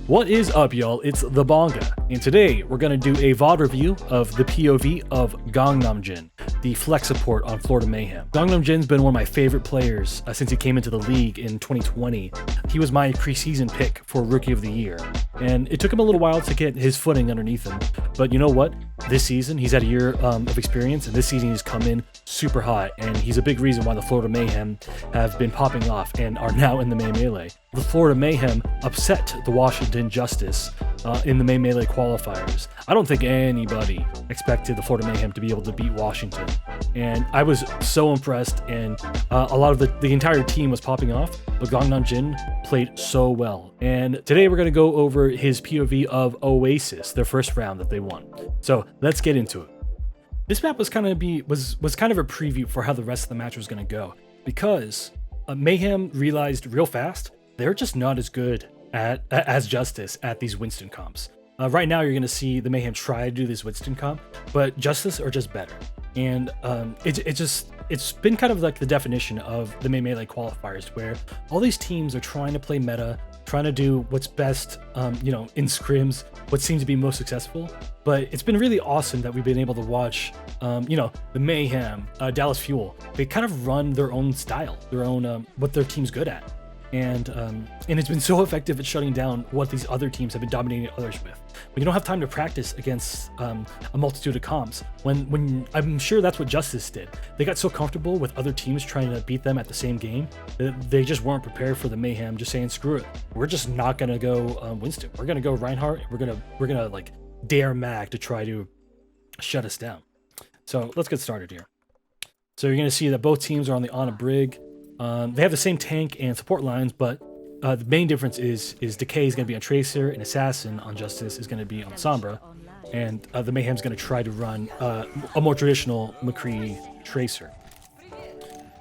What is up, y'all? It's the Bonga, and today we're gonna do a VOD review of the POV of Gangnamjin, the flex support on Florida Mayhem. Gangnamjin's been one of my favorite players since he came into the league in 2020. He was my preseason pick for Rookie of the Year, and it took him a little while to get his footing underneath him. But you know what? This season, he's had a year of experience, and this season he's come in super hot, and he's a big reason why the Florida Mayhem have been popping off and are now in the May Melee. The Florida Mayhem upset the Washington Justice in the May Melee qualifiers. I don't think anybody expected the Florida Mayhem to be able to beat Washington, and I was so impressed, and a lot of the entire team was popping off, but Gangnamjin played so well. And today we're going to go over his POV of Oasis, their first round that they won. So let's get into it. This map was kind of a preview for how the rest of the match was going to go, because Mayhem realized real fast they're just not as good as Justice at these Winston comps. Right now, you're going to see the Mayhem try to do this Winston comp, but Justice are just better. And it's been kind of like the definition of the May Melee qualifiers, where all these teams are trying to play meta, trying to do what's best, in scrims, what seems to be most successful. But it's been really awesome that we've been able to watch, the Mayhem, Dallas Fuel. They kind of run their own style, their own what their team's good at. And it's been so effective at shutting down what these other teams have been dominating others with. When you don't have time to practice against a multitude of comps, when I'm sure that's what Justice did. They got so comfortable with other teams trying to beat them at the same game that they just weren't prepared for the Mayhem, just saying, screw it, we're just not gonna go Winston. We're gonna go Reinhardt. We're gonna like dare Mag to try to shut us down. So let's get started here. So you're gonna see that both teams are on the Ana Brig. They have the same tank and support lines, but the main difference is Decay is going to be on Tracer, and Assassin on Justice is going to be on Sombra, and the Mayhem's going to try to run a more traditional McCree Tracer.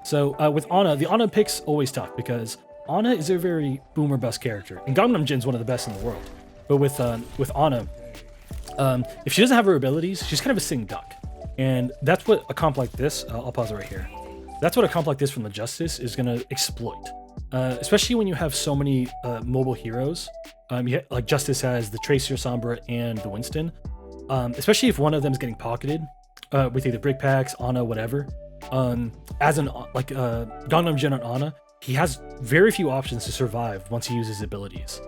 So with Ana, the Ana pick's always tough, because Ana is a very boomer bust character, and Gangnamjin's one of the best in the world. But with Ana, if she doesn't have her abilities, she's kind of a sitting duck, and that's what a comp like this, I'll pause it right here. That's what a comp like this from the Justice is going to exploit, especially when you have so many mobile heroes. Like Justice has the Tracer, Sombra, and the Winston. Especially if one of them is getting pocketed with either brick packs, Ana, whatever. As Gangnamjin on Ana, he has very few options to survive once he uses abilities.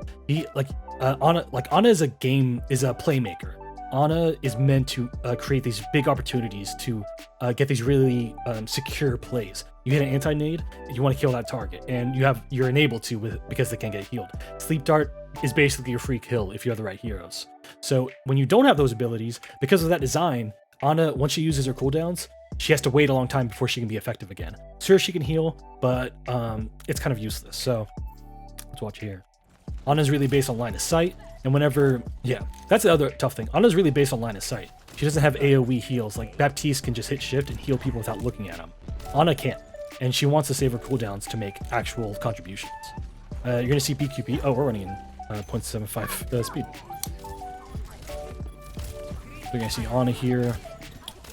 Ana is a playmaker. Ana is meant to create these big opportunities to get these really secure plays. You hit an anti-nade, you want to kill that target, and you're enabled to because they can't get healed. Sleep Dart is basically your free kill if you have the right heroes. So when you don't have those abilities, because of that design, Ana, once she uses her cooldowns, she has to wait a long time before she can be effective again. Sure, she can heal, but it's kind of useless. So let's watch here. Ana's really based on line of sight. And that's the other tough thing. Ana's really based on line of sight. She doesn't have AoE heals. Like Baptiste can just hit shift and heal people without looking at them. Ana can't. And she wants to save her cooldowns to make actual contributions. You're going to see BQP. Oh, we're running in 0.75 speed. We're going to see Ana here.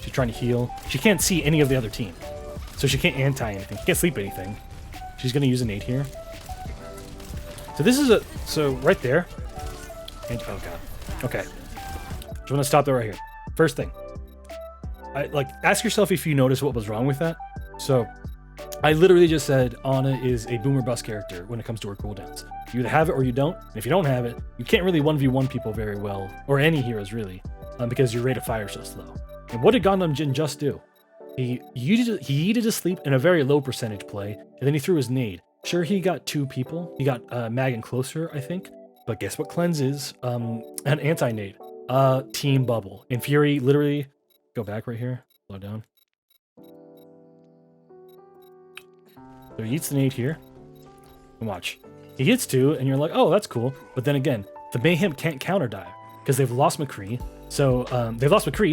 She's trying to heal. She can't see any of the other team. So she can't anti anything. She can't sleep anything. She's going to use a nade here. So right there. And, oh god. Okay. Just want to stop there right here. First thing. Ask yourself if you notice what was wrong with that. So, I literally just said Ana is a boomer bust character when it comes to her cooldowns. You either have it or you don't. And if you don't have it, you can't really 1v1 people very well, or any heroes really, because your rate of fire is so slow. And what did Gangnamjin just do? He yeeted a sleep in a very low percentage play, and then he threw his nade. Sure, he got two people. He got Mag and Closer, I think. But guess what cleanses an anti-nade? Team Bubble. And Fury literally... Go back right here. Slow down. So he eats the nade here. And watch. He hits two, and you're like, oh, that's cool. But then again, the Mayhem can't counter dive, because they've lost McCree. So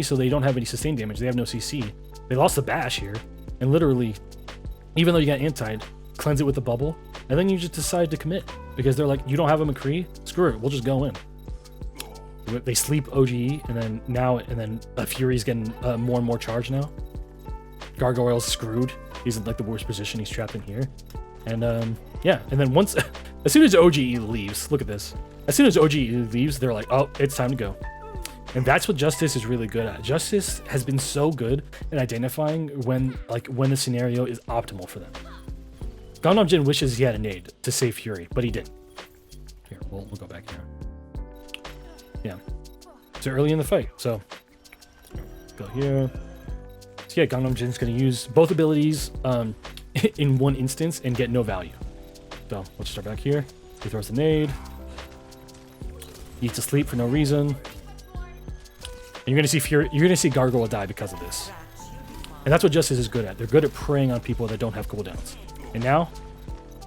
so they don't have any sustained damage. They have no CC. They lost the bash here. And literally, even though you got antied, cleanse it with the bubble, and then you just decide to commit. Because they're like, you don't have a McCree? Screw it, we'll just go in. They sleep OGE, and then Fury's getting more and more charge now. Gargoyle's screwed. He's in like the worst position. He's trapped in here. And and then as soon as OGE leaves, look at this. As soon as OG leaves, they're like, oh, it's time to go. And that's what Justice is really good at. Justice has been so good in identifying when the scenario is optimal for them. Gangnamjin wishes he had a nade to save Fury, but he didn't. Here, we'll go back here. Yeah. So early in the fight, so go here. So yeah, Gangnamjin's gonna use both abilities in one instance and get no value. So let's start back here. He throws the nade. Eats asleep for no reason. And you're gonna see Gargoyle die because of this. And that's what Justice is good at. They're good at preying on people that don't have cooldowns. And now,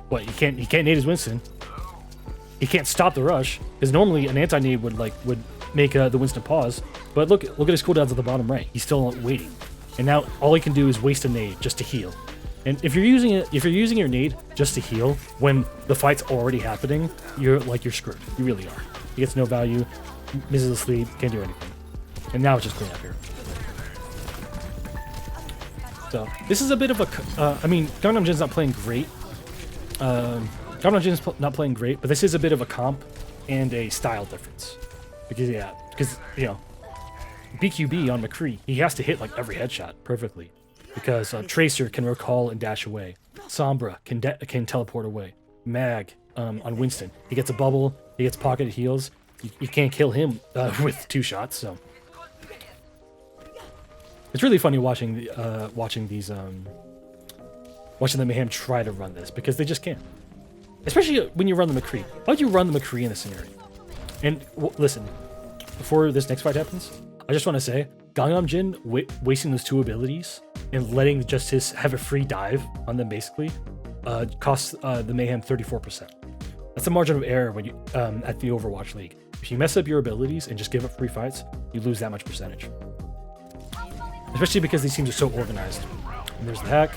what? He can't nade his Winston. He can't stop the rush because normally an anti-nade would make the Winston pause. But look at his cooldowns at the bottom right. He's still waiting. And now all he can do is waste a nade just to heal. And if you're using your nade just to heal when the fight's already happening, you're screwed. You really are. He gets no value, misses asleep, can't do anything. And now it's just clean up here. So this is a bit of a. I mean, Gangnamjin's not playing great. Gangnamjin's not playing great, but this is a bit of a comp and a style difference. Because you know, BQB on McCree, he has to hit like every headshot perfectly. Because Tracer can recall and dash away. Sombra can teleport away. Mag on Winston, he gets a bubble, he gets pocketed heals. You can't kill him with 2 shots. So it's really funny watching the Mayhem try to run this because they just can't. Especially when you run the McCree. Why would you run the McCree in this scenario? And listen, before this next fight happens, I just want to say, Gangnamjin wasting those 2 abilities and letting Justice have a free dive on them basically costs the Mayhem 34%. That's the margin of error when you at the Overwatch League. If you mess up your abilities and just give up free fights, you lose that much percentage. Especially because these teams are so organized. And there's the hack.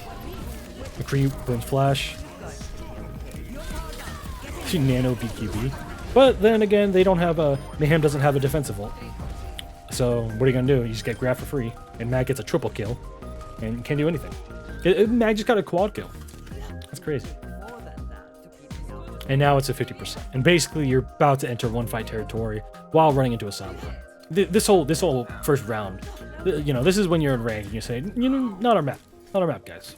McCree burns flash. Nano BQB. But then again, they don't have Mayhem doesn't have a defensive ult. So what are you gonna do? You just get grabbed for free, and Mag gets a triple kill, and you can't do anything. Mag just got a quad kill. That's crazy. And now it's a 50%. And basically, you're about to enter one fight territory while running into a Sombra. This whole first round, you know, this is when you're in rank and you say, you know, not our map, guys.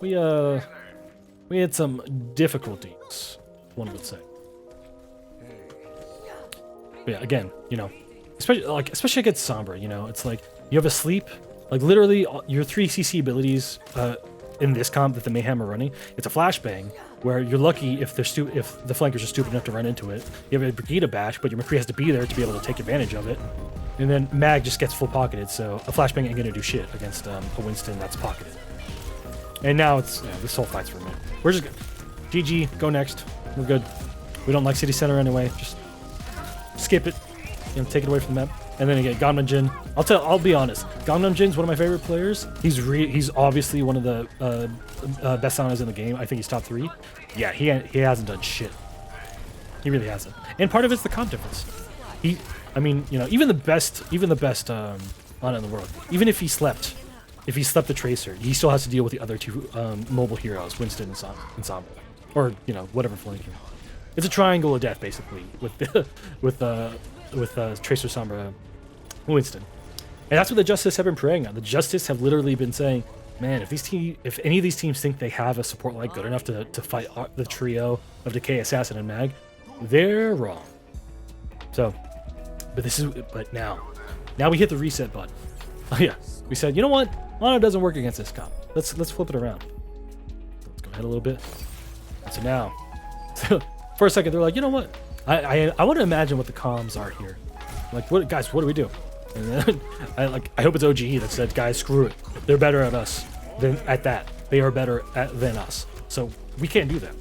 We had some difficulties, one would say. But yeah, again, you know, especially against Sombra, you know, it's like you have a sleep, like literally your 3 CC abilities in this comp that the Mayhem are running. It's a flashbang where you're lucky if the flankers are stupid enough to run into it. You have a Brigida bash, but your McCree has to be there to be able to take advantage of it. And then Mag just gets full pocketed, so a flashbang ain't gonna do shit against a Winston that's pocketed. And now it's this whole fight's for me. We're just GG, go next. We're good. We don't like City Center anyway. Just skip it. You know, take it away from the map. And then again, Gangnamjin. I'll be honest. Gangnamjin's one of my favorite players. He's obviously one of the best sounders in the game. I think he's top 3. Yeah, he hasn't done shit. He really hasn't. And part of it's the comp difference. I mean, you know, even the best on in the world, even if he slept the Tracer, he still has to deal with the other 2 mobile heroes, Winston and Sombra, or you know, whatever flanking. It's a triangle of death basically with Tracer, Sombra, Winston, and that's what the Justice have been preying on. The Justice have literally been saying, man, if any of these teams think they have a support line good enough to fight the trio of Decay, Assassin, and Mag, they're wrong. So, but now we hit the reset button. Oh yeah, we said, you know what? Mono doesn't work against this comp. Let's flip it around. Let's go ahead a little bit. So now, for a second, they're like, you know what? I want to imagine what the comms are here. Like, what guys? What do we do? And then I hope it's OGE that said, guys, screw it. They're better at us than at that. They are better than us. So we can't do that.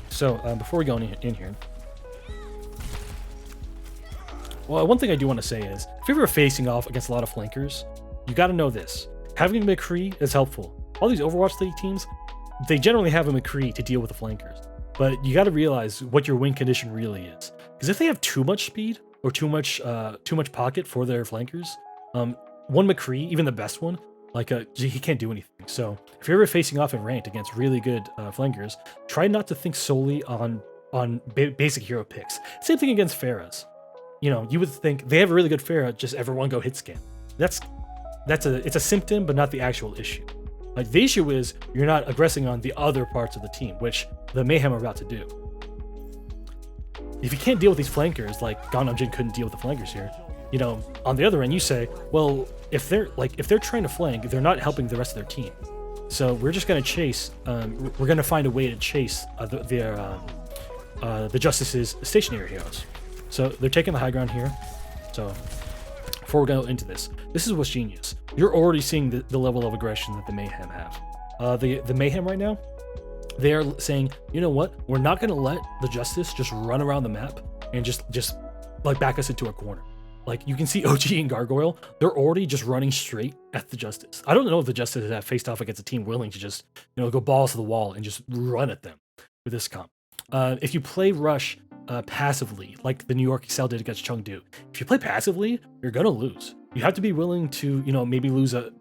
So before we go in here, well, one thing I do want to say is, if you're ever facing off against a lot of flankers, you got to know this. Having a McCree is helpful. All these Overwatch League teams, they generally have a McCree to deal with the flankers. But you got to realize what your win condition really is. Because if they have too much speed or too much pocket for their flankers, one McCree, even the best one, he can't do anything. So if you're ever facing off in ranked against really good flankers, try not to think solely on on basic hero picks. Same thing against Pharahs. You know, you would think they have a really good Pharah, just everyone go hit scan. It's a symptom, but not the actual issue. Like, the issue is you're not aggressing on the other parts of the team, which the Mayhem are about to do. If you can't deal with these flankers, like Gangnamjin couldn't deal with the flankers here, you know, on the other end, you say, well, if they're trying to flank, they're not helping the rest of their team. So we're just going to chase, we're going to find a way to chase the Justice's stationary heroes. So they're taking the high ground here. So before we go into this is what's genius. You're already seeing the level of aggression that the Mayhem have. The Mayhem right now, they are saying, you know what? We're not going to let the Justice just run around the map and just like back us into a corner. Like, you can see OG and Gargoyle, they're already just running straight at the Justice. I don't know if the Justice have faced off against a team willing to just, you know, go balls to the wall and just run at them with this comp. If you play Rush passively, like the New York Excel did against Chengdu, if you play passively, you're gonna lose. You have to be willing to, you know, maybe lose a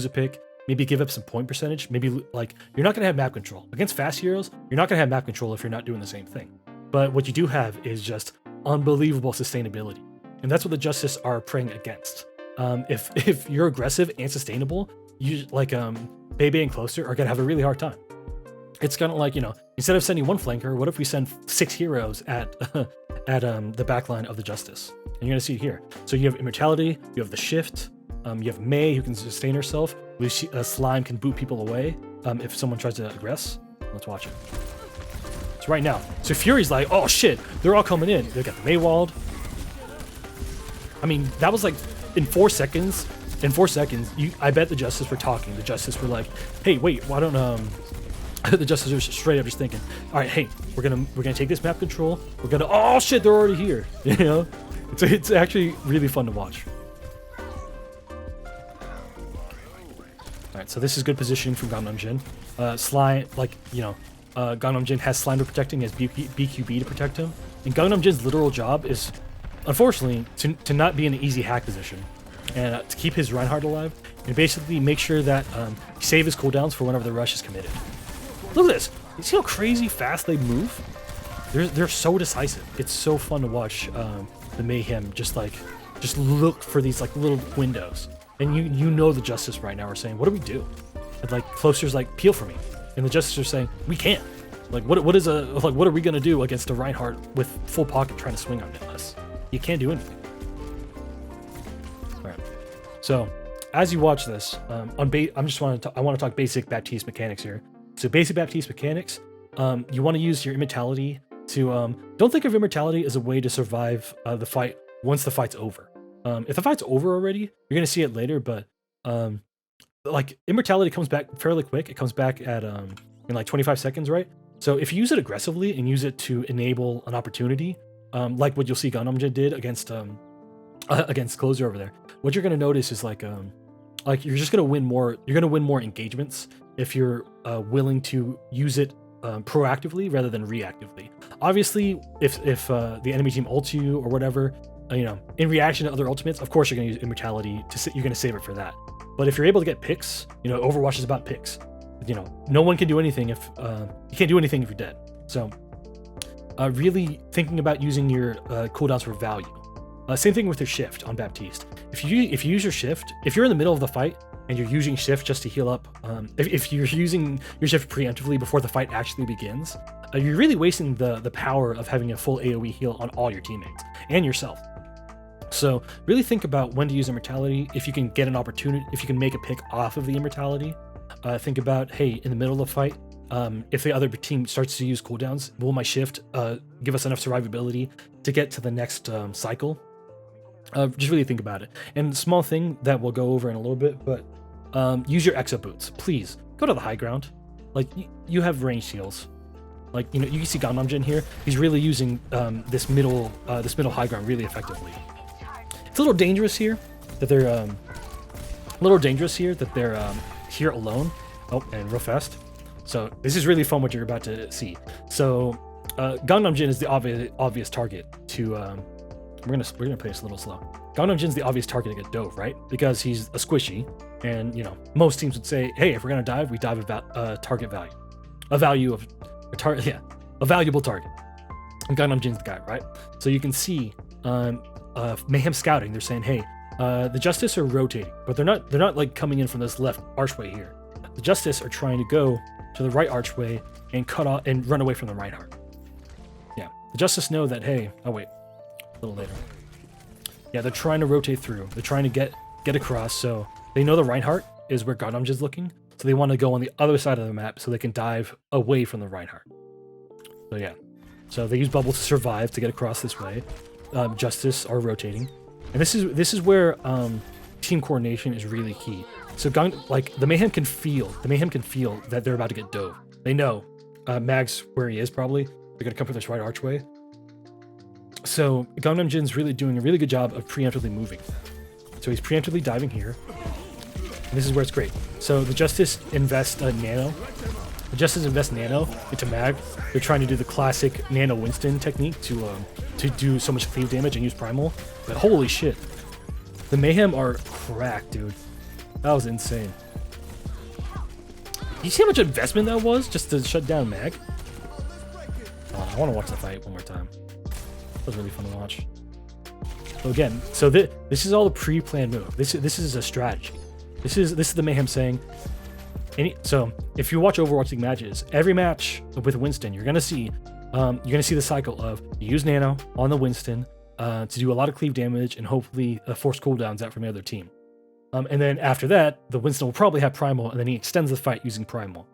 pick, maybe give up some point percentage, maybe, like, you're not gonna have map control. Against fast heroes, you're not gonna have map control if you're not doing the same thing. But what you do have is just unbelievable sustainability. And that's what the Justice are praying against. If you're aggressive and sustainable, you, like, Bebe and Closer are gonna have a really hard time. It's kind of like, you know, instead of sending one flanker, what if we send 6 heroes at the backline of the Justice? And you're gonna see it here. So you have Immortality, you have the Shift, you have Mei who can sustain herself. Slime can boot people away if someone tries to aggress. Let's watch it. So right now, so Fury's like, oh shit, they're all coming in. They got the Mei walled. I mean, that was like in 4 seconds. In 4 seconds, I bet the Justice were talking. The Justice were like, hey, wait, why don't the Justice are straight up just thinking, all right, hey, we're gonna take this map control. We're gonna, oh shit, they're already here. You know, it's actually really fun to watch. All right, so this is good positioning from Gangnamjin. Slime, like, you know, Gangnamjin has Slime to protect him, he has BQB to protect him, and Gangnamjin's literal job is, unfortunately, to not be in an easy hack position and to keep his Reinhardt alive and basically make sure that he save his cooldowns for whenever the rush is committed. Look at this. You see how crazy fast they move? They're so decisive. It's so fun to watch the Mayhem just look for these like little windows. And you know the Justice right now are saying, what do we do? And like Closer's like, peel for me. And the Justice are saying, we can't. Like what are we gonna do against a Reinhardt with full pocket trying to swing on us? You can't do anything. All right. So as you watch this, I want to talk basic Baptiste mechanics here. So basic Baptiste mechanics, you want to use your Immortality to, don't think of Immortality as a way to survive the fight once the fight's over. If the fight's over already, you're going to see it later, but like Immortality comes back fairly quick. It comes back at in like 25 seconds, right? So if you use it aggressively and use it to enable an opportunity, like what you'll see Gangnamjin did against Closer over there, what you're going to notice is like you're just going to win more. You're going to win more engagements if you're willing to use it proactively rather than reactively. Obviously, if the enemy team ults you or whatever, you know, in reaction to other ultimates, of course you're going to use Immortality you're going to save it for that. But if you're able to get picks, you know, Overwatch is about picks. You know, no one can do anything if you can't do anything if you're dead. So really thinking about using your cooldowns for value. Same thing with your shift on Baptiste. If you use your shift, if you're in the middle of the fight and you're using shift just to heal up, if you're using your shift preemptively before the fight actually begins, you're really wasting the power of having a full AoE heal on all your teammates and yourself. So really think about when to use Immortality. If you can get an opportunity, if you can make a pick off of the Immortality, think about, hey, in the middle of the fight, if the other team starts to use cooldowns, will my shift give us enough survivability to get to the next cycle? Just really think about it. And small thing that we'll go over in a little bit, but use your exo boots. Please go to the high ground. Like you have range heals. Like, you know, you can see Gangnamjin here. He's really using this middle high ground really effectively. It's a little dangerous here that they're here alone. Oh, and real fast. So this is really fun what you're about to see. So Gangnamjin is the obvious target to. We're gonna play this a little slow. Gangnamjin's the obvious target to get dove, right? Because he's a squishy, and you know most teams would say, hey, if we're gonna dive, we dive about target value, a valuable target. Gangnamjin's the guy, right? So you can see Mayhem scouting. They're saying, hey, the Justice are rotating, but they're not like coming in from this left archway here. The Justice are trying to go to the right archway and cut off and run away from the Reinhardt. Yeah, the Justice know that, hey, oh wait, a little later. Yeah, they're trying to rotate through. They're trying to get across, so they know the Reinhardt is where Gangnamjin's looking, so they want to go on the other side of the map so they can dive away from the Reinhardt. So yeah, so they use bubble to survive to get across this way. Justice are rotating, and this is where team coordination is really key. So the Mayhem can feel that they're about to get dove. They know Mag's where he is probably. They're gonna come from this right archway. So Gangnamjin's really doing a really good job of preemptively moving. So he's preemptively diving here. And this is where it's great. So the Justice invest Nano. The Justice invest Nano into Mag. They're trying to do the classic Nano Winston technique to do so much cleave damage and use Primal. But holy shit. The Mayhem are cracked, dude. That was insane. You see how much investment that was just to shut down Mag? Oh, I want to watch the fight one more time. That was really fun to watch. So again, so this is all a pre-planned move. This is a strategy. This is the Mayhem saying. So if you watch Overwatch League matches, every match with Winston, you're gonna see the cycle of you use Nano on the Winston to do a lot of cleave damage and hopefully force cooldowns out from the other team. And then after that, the Winston will probably have Primal, and then he extends the fight using Primal.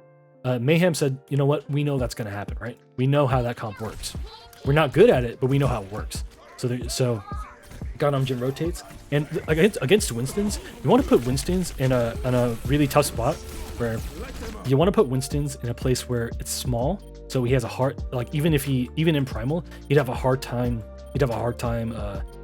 Mayhem said, you know what? We know that's gonna happen, right? We know how that comp works. We're not good at it, but we know how it works. So Gangnamjin rotates, and against Winstons, you want to put Winstons in a really tough spot where you want to put Winstons in a place where it's small, so he has a hard, like even in Primal, he'd have a hard time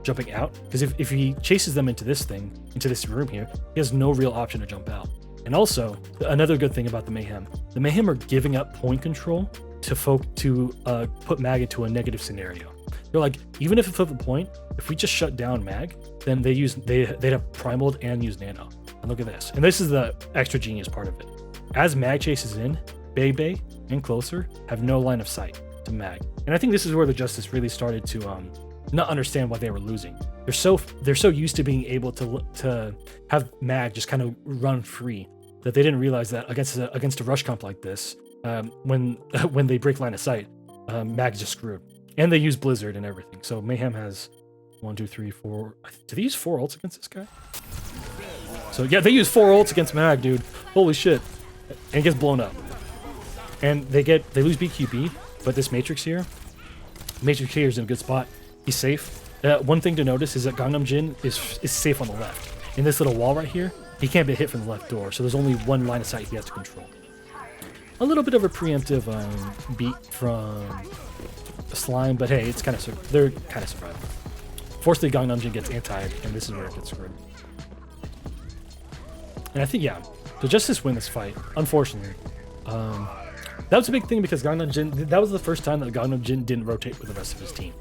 jumping out, because if he chases them into this room here, he has no real option to jump out. And also another good thing about the Mayhem are giving up point control to put Mag into a negative scenario. They're like, even if it flipped the point, if we just shut down Mag, then they'd have Primaled and use Nano. And look at this. And this is the extra genius part of it. As Mag chases in, Bay and Closer have no line of sight to Mag. And I think this is where the Justice really started to not understand why they were losing. They're so used to being able to have Mag just kind of run free that they didn't realize that against a rush comp like this, when they break line of sight, Mag's just screwed. And they use Blizzard and everything. So Mayhem has 1, 2, 3, 4. Do they use 4 ults against this guy? So yeah, they use 4 ults against Mag, dude. Holy shit. And it gets blown up. And they lose BQB, but this Matrix here is in a good spot. He's safe. One thing to notice is that Gangnamjin is safe on the left. In this little wall right here, he can't be hit from the left door, so there's only one line of sight he has to control. A little bit of a preemptive beat from Slime, but hey, they're kind of surviving. Fortunately, Gangnamjin gets antied, and this is where it gets screwed. And I think, yeah, the Justice win this fight, unfortunately. That was a big thing because Gangnamjin, that was the first time that Gangnamjin didn't rotate with the rest of his team.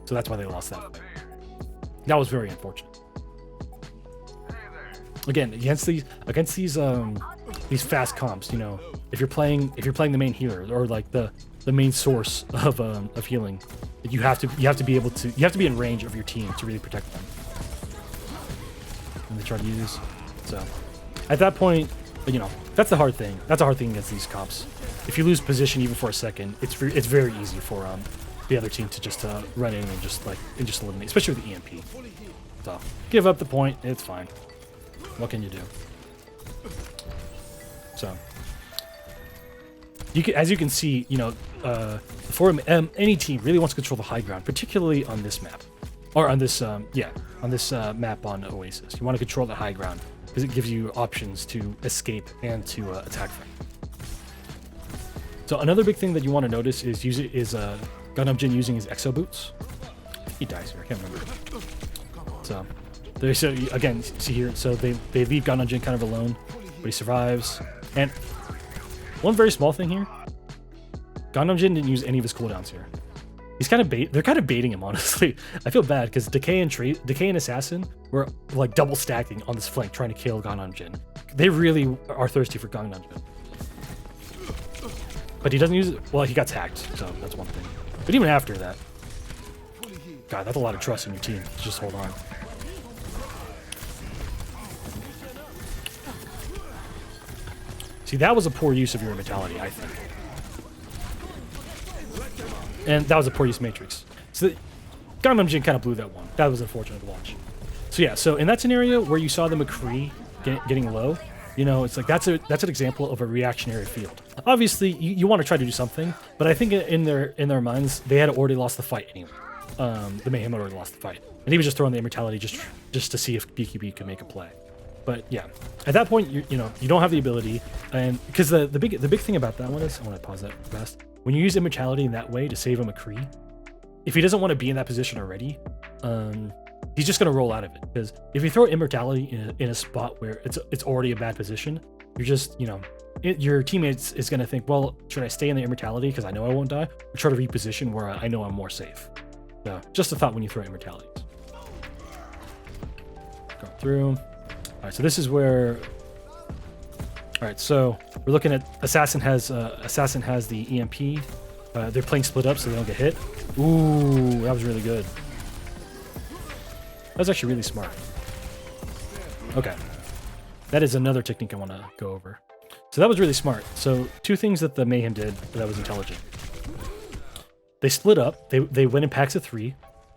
So that's why they lost that fight. That was very unfortunate. Again, against these fast comps, you know, if you're playing the main healer or like the main source of healing, you have to be in range of your team to really protect them. And they try to use. So at that point, you know, that's the hard thing. That's a hard thing against these comps. If you lose position even for a second, it's very easy for the other team to just run in and just eliminate, especially with the EMP. So give up the point. It's fine. What can you do? So as you can see, you know, any team really wants to control the high ground, particularly on this map, or on this map on Oasis. You want to control the high ground because it gives you options to escape and to attack from. So another big thing that you want to notice is Gangnamjin using his exo boots. He dies here. I can't remember. So again, see here. So they leave Gangnamjin kind of alone, but he survives. And one very small thing here, Gangnamjin didn't use any of his cooldowns here. He's they're kind of baiting him, honestly. I feel bad because Decay and Assassin were like double stacking on this flank trying to kill Gangnamjin. They really are thirsty for Gangnamjin. But he doesn't use it. Well, he got tagged, so that's one thing. But even after that, God, that's a lot of trust in your team. Just hold on. See, that was a poor use of your mentality, I think. And that was a poor use Matrix. So Gangnamjin kind of blew that one. That was unfortunate to watch. So yeah, so in that scenario where you saw the McCree getting low, you know, it's like that's an example of a reactionary field. Obviously, you want to try to do something, but I think in their minds they had already lost the fight anyway. The Mayhem had already lost the fight, and he was just throwing the immortality just to see if BQB could make a play. But yeah, at that point, you don't have the ability, and because the big thing about that one is, I want to pause that fast. When you use immortality in that way to save a McCree, if he doesn't want to be in that position already, he's just going to roll out of it. Because if you throw immortality in a spot where it's already a bad position, you're just, your teammates is going to think, well, should I stay in the immortality because I know I won't die, or try to reposition where I know I'm more safe? So just a thought when you throw immortalities. Go through. All right, so this is where. All right, so we're looking at Assassin has the EMP. They're playing split up so they don't get hit. Ooh, that was really good. That was actually really smart. Okay. That is another technique I want to go over. So that was really smart. So two things that the Mayhem did that was intelligent. They split up. They went in packs of 3.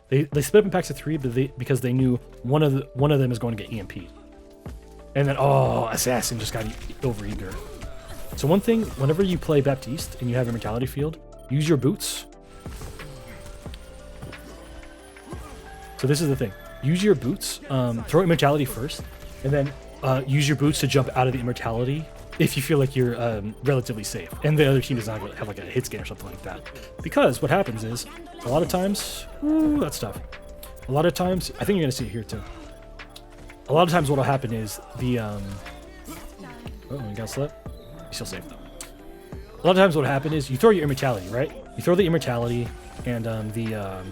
They split up in packs of 3 because they knew one of them is going to get EMP. And then, Assassin just got overeager. So one thing, whenever you play Baptiste and you have immortality field, use your boots. So this is the thing. Use your boots, throw immortality first, and then use your boots to jump out of the immortality if you feel like you're relatively safe. And the other team does not have like a hit scan or something like that. Because what happens is, a lot of times, that's tough. A lot of times, I think you're gonna see it here too. A lot of times what'll happen is the, oh, you got slip? You're still safe though. A lot of times what'll happen is you throw your immortality, right? You throw the immortality and the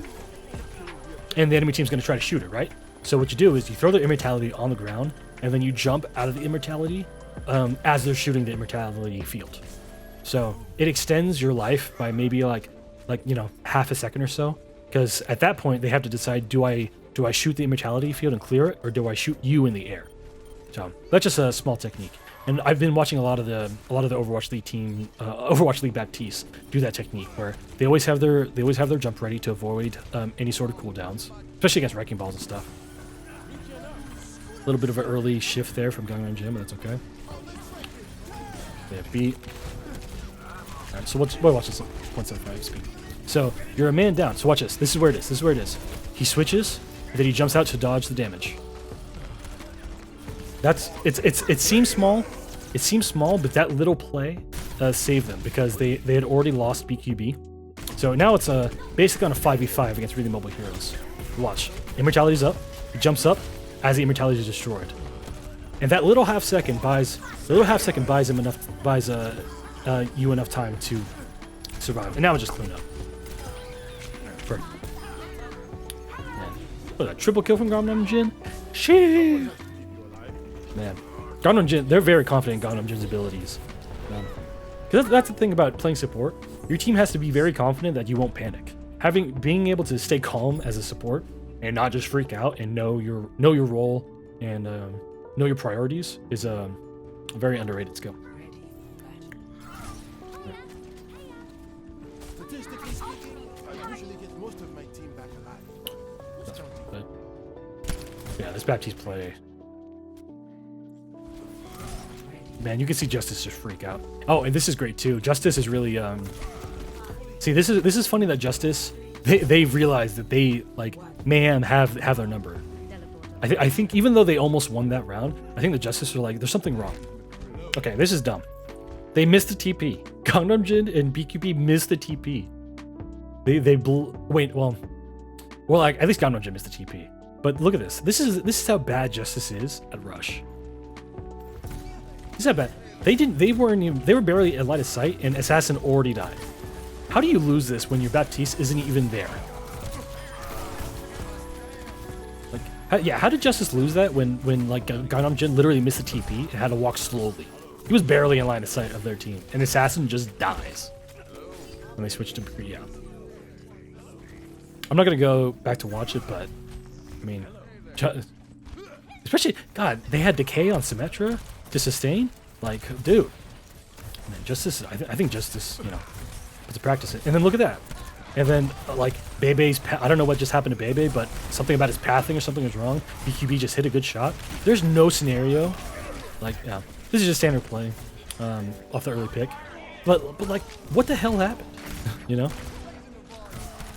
enemy team's gonna try to shoot it, right? So what you do is you throw the immortality on the ground and then you jump out of the immortality as they're shooting the immortality field. So it extends your life by maybe like half a second or so, because at that point they have to decide, do I shoot the immortality field and clear it, or do I shoot you in the air? So that's just a small technique. And I've been watching a lot of the Overwatch League team, Overwatch League Baptiste do that technique where they always have their jump ready to avoid any sort of cooldowns, especially against wrecking balls and stuff. A little bit of an early shift there from Gangnamjin, but that's okay. They have beat. All right, so watch this 175 speed. So you're a man down. So watch this. This is where it is. This is where it is. He switches, and then he jumps out to dodge the damage. It seems small. It seems small, but that little play saved them because they had already lost BQB. So now it's basically on a 5v5 against really mobile heroes. Watch. Immortality's up. He jumps up as the immortality is destroyed. And that little half second buys him enough, buys you enough time to survive. And now it's just clean up. Perfect. What, a triple kill from Gangnamjin? Shit! Man, Gangnamjin, they're very confident in Gangnamjin's abilities. Because that's the thing about playing support. Your team has to be very confident that you won't panic. Being able to stay calm as a support and not just freak out and know your role and know your priorities is a very underrated skill. Statistically speaking, I usually get most of my team back alive. Yeah, this Baptiste play. Man, you can see Justice just freak out. Oh, and this is great too. Justice is really see, this is funny that Justice they've realized that they Mayhem have their number. I think even though they almost won that round, I think the Justice are like, there's something wrong. Okay, this is dumb. They missed the TP. Gangnamjin and BQB missed the TP. They wait, well, at least Gangnamjin missed the TP. But look at this. This is how bad Justice is at Rush. This is how bad. They were barely at line of sight and Assassin already died. How do you lose this when your Baptiste isn't even there? How did Justice lose that when Gangnamjin literally missed the TP and had to walk slowly? He was barely in line of sight of their team, and Assassin just dies when they switch to yeah. I'm not gonna go back to watch it, but I mean, especially God, they had decay on Symmetra to sustain. Like, dude, man, Justice. I think Justice, you know, has to practice it. And then look at that. And then like Bebe's, I don't know what just happened to Bebe, but something about his pathing or something was wrong. BQB just hit a good shot. There's no scenario. Like, yeah, this is just standard play off the early pick. But like, what the hell happened? You know.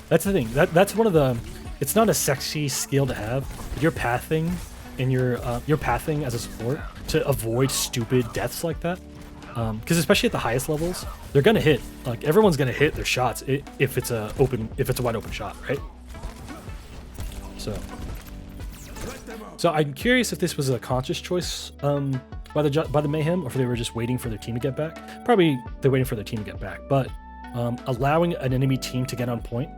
That's the thing. That's one of the. It's not a sexy skill to have. But your pathing and your pathing as a support to avoid stupid deaths like that. Because especially at the highest levels, they're gonna hit. Like everyone's gonna hit their shots if it's a wide open shot, right? So I'm curious if this was a conscious choice by the Mayhem, or if they were just waiting for their team to get back. Probably they're waiting for their team to get back, but allowing an enemy team to get on point.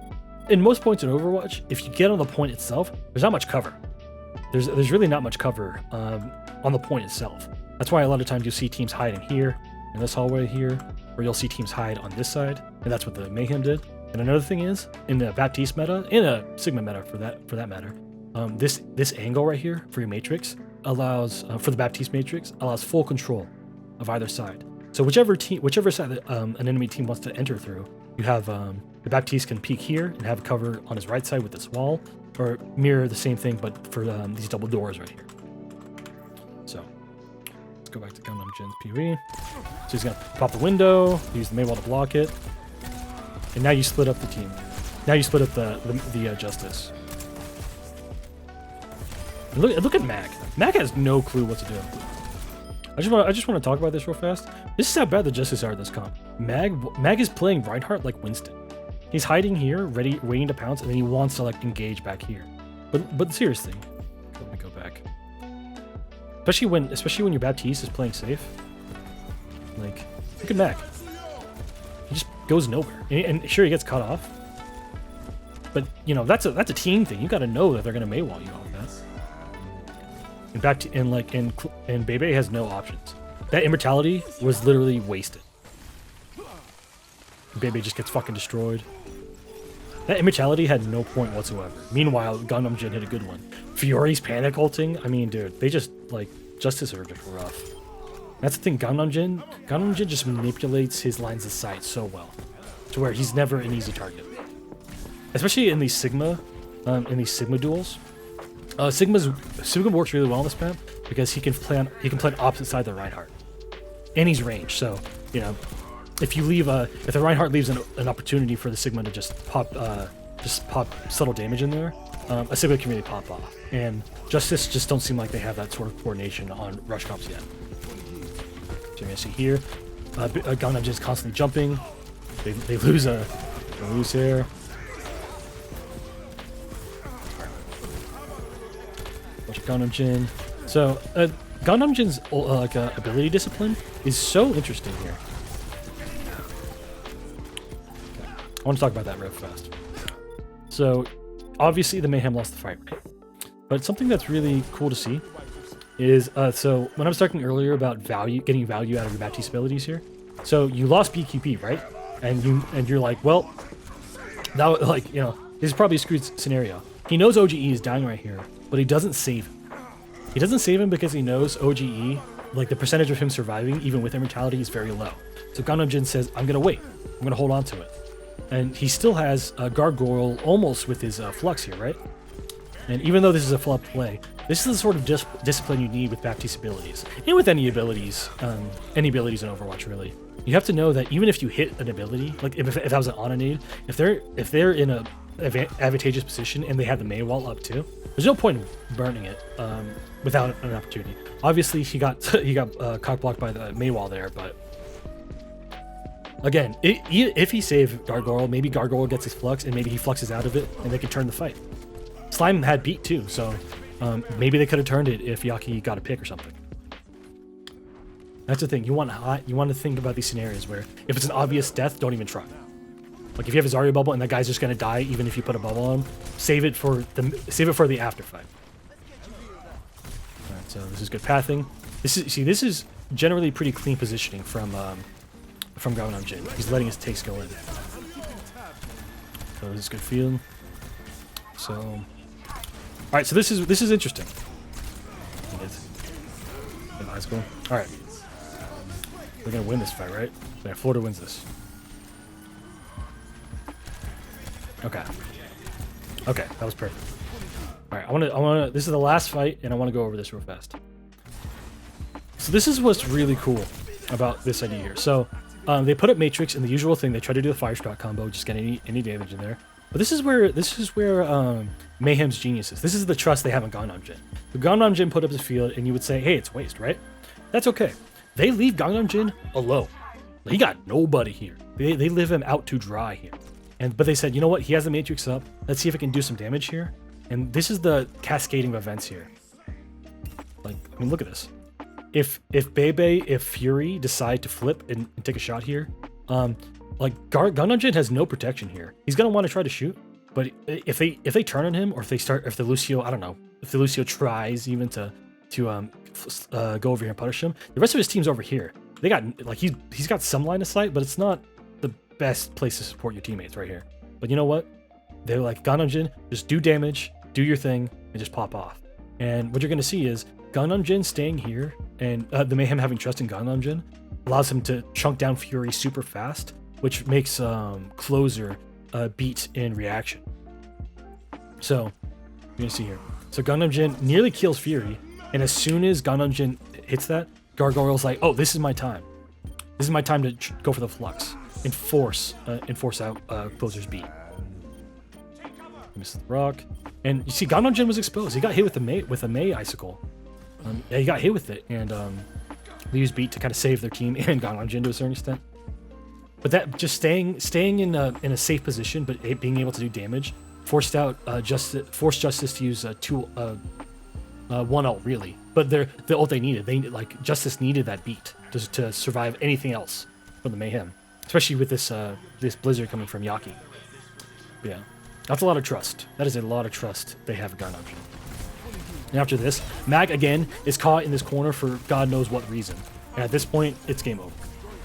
In most points in Overwatch, if you get on the point itself, there's not much cover. There's really not much cover on the point itself. That's why a lot of times you'll see teams hiding here, in this hallway here, or you'll see teams hide on this side, and that's what the Mayhem did. And another thing is, in the Baptiste meta, in a Sigma meta for that matter, this angle right here for your matrix allows, for the Baptiste matrix, allows full control of either side. So whichever side that an enemy team wants to enter through, you have the Baptiste can peek here and have cover on his right side with this wall, or mirror the same thing but for these double doors right here. So let's go back to Gangnamjin's POV. So he's gonna pop the window, use the Maywall to block it, and now you split up the team. Now you split up the Justice. And look at Mag. Mag has no clue what to do. I just want to talk about this real fast. This is how bad the Justice are in this comp. Mag is playing Reinhardt like Winston. He's hiding here, ready, waiting to pounce, and then he wants to like engage back here. But seriously, let me go back. Especially when your Baptiste is playing safe. Like, look at Mag. He just goes nowhere, and sure he gets cut off. But you know that's a team thing. You got to know that they're gonna Maywall you all that. And Bebe has no options. That immortality was literally wasted. Bebe just gets fucking destroyed. That immortality had no point whatsoever. Meanwhile, Gangnamjin hit a good one. Fiore's panic ulting. I mean, dude, they just like Justice are just rough. That's the thing. Gangnamjin just manipulates his lines of sight so well, to where he's never an easy target. Especially in these Sigma duels. Sigma works really well on this map because he can play on opposite side of the Reinhardt, and he's ranged. So you know, if the Reinhardt leaves an opportunity for the Sigma to just pop subtle damage in there, a Sigma can really pop off. And Justice just don't seem like they have that sort of coordination on rush comps yet. So you're gonna see here, Gangnam just constantly jumping. They lose here. Gangnamjin. So Gangnamjin's ability discipline is so interesting here. Okay. I want to talk about that real fast. So obviously the Mayhem lost the fight, right? But something that's really cool to see is so when I was talking earlier about getting value out of your Baptiste abilities here. So you lost BQP, right? And you're like, well, that like, you know, this is probably a screwed scenario. He knows OGE is dying right here, but he doesn't save him. He doesn't save him because he knows OGE, like the percentage of him surviving, even with immortality, is very low. So Gangnamjin says, I'm going to wait. I'm going to hold on to it. And he still has a Gargoyle almost with his Flux here, right? And even though this is a flop play, this is the sort of discipline you need with Baptiste abilities. And with any abilities in Overwatch, really. You have to know that even if you hit an ability, like if that was an on a nade, if they're in a advantageous position and they have the Maywall up too, there's no point in burning it without an opportunity. Obviously, he got cock blocked by the Maywall there, but again, if he saved Gargoyle, maybe Gargoyle gets his Flux and maybe he fluxes out of it and they could turn the fight. Slime had beat too, so maybe they could have turned it if Yaki got a pick or something. That's the thing. You want to think about these scenarios where if it's an obvious death, don't even try. Like if you have a Zarya bubble and that guy's just gonna die even if you put a bubble on him, save it for the after fight. Alright, so this is good pathing. This is generally pretty clean positioning from Gangnamjin. He's letting his takes go in. So this is good feeling. So, all right. So this is interesting. Yeah, that's cool. All right. We're gonna win this fight, right? Yeah, Florida wins this. Okay. Okay, that was perfect. All right, I wanna. This is the last fight, and I want to go over this real fast. So this is what's really cool about this idea here. So they put up Matrix, and the usual thing, they try to do the fire shot combo, just get any damage in there. But this is where Mayhem's genius is. This is the trust they have in Gangnamjin. The Gangnamjin put up the field, and you would say, hey, it's waste, right? That's okay. They leave Gangnamjin alone. He got nobody here. They leave him out to dry here. But they said, you know what? He has the Matrix up. Let's see if it can do some damage here. And this is the cascading of events here. Like, I mean, look at this. If Fury decide to flip and take a shot here, like Gangnamjin has no protection here. He's gonna want to try to shoot, but if they turn on him, or if the Lucio, I don't know, if the Lucio tries even to go over here and punish him, the rest of his team's over here. They got like he's got some line of sight, but it's not the best place to support your teammates right here. But you know what? They're like, Gangnamjin, just do damage, do your thing, and just pop off. And what you're gonna see is Gangnamjin staying here, and the Mayhem having trust in Gangnamjin allows him to chunk down Fury super fast, which makes Closer beat in reaction. So you're gonna see here. So Gangnamjin nearly kills Fury, and as soon as Gangnamjin hits that, Gargoyle's like, oh, this is my time. This is my time to go for the flux and force out Closer's beat. Misses the rock, and you see Gangnamjin was exposed. He got hit with the May icicle. Yeah, he got hit with it, and they used beat to kind of save their team and Gangnamjin to a certain extent. But that just staying in a safe position, but being able to do damage, forced Justice to use one ult really. But the ult they needed, Justice needed that beat to survive anything else from the Mayhem, especially with this blizzard coming from Yaki. Yeah, that's a lot of trust. That is a lot of trust they have in Gangnamjin. And after this, Mag again is caught in this corner for God knows what reason. And at this point, it's game over.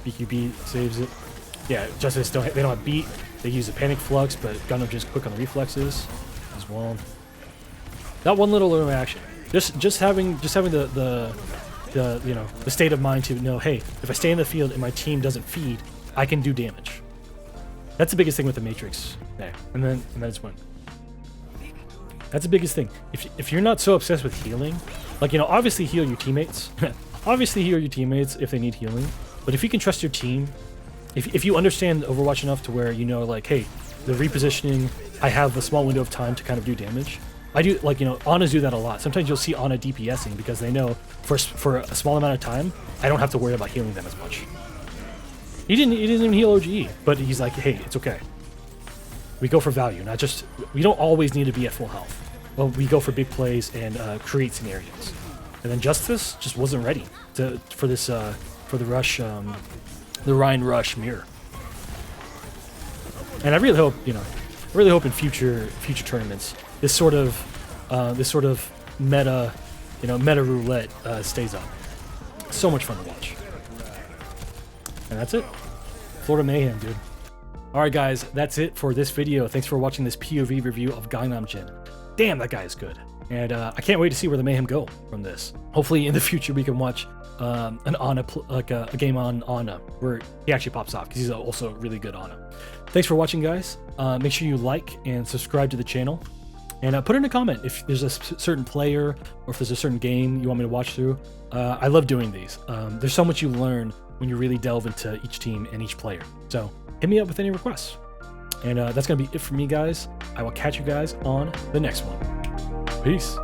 BQB saves it. Yeah, Justice they don't have beat. They use a panic flux, but Gangnamjin's quick on the reflexes as well. That one little interaction, just having the state of mind to know, hey, if I stay in the field and my team doesn't feed, I can do damage. That's the biggest thing with the Matrix there, and then it's win. That's the biggest thing. If you're not so obsessed with healing, like, obviously heal your teammates. Obviously heal your teammates if they need healing. But if you can trust your team, if you understand Overwatch enough to where like, hey, the repositioning, I have a small window of time to kind of do damage. I do, Anas do that a lot. Sometimes you'll see Ana DPSing because they know for a small amount of time, I don't have to worry about healing them as much. He didn't even heal OGE, but he's like, hey, it's okay. We go for value, not just, we don't always need to be at full health. Well, we go for big plays and create scenarios. And then Justice just wasn't ready for the rush, the Rhine rush mirror. And I really hope, in future tournaments, this sort of meta, meta roulette stays up. So much fun to watch. And that's it. Florida Mayhem, dude. Alright guys, that's it for this video. Thanks for watching this POV review of Gangnamjin. Damn, that guy is good. And I can't wait to see where the Mayhem go from this. Hopefully in the future we can watch an Ana, a game on Ana, where he actually pops off, because he's also really good Ana. Thanks for watching, guys. Make sure you like and subscribe to the channel. And put in a comment if there's a certain player or if there's a certain game you want me to watch through. I love doing these. There's so much you learn when you really delve into each team and each player. So hit me up with any requests. And that's going to be it for me, guys. I will catch you guys on the next one. Peace.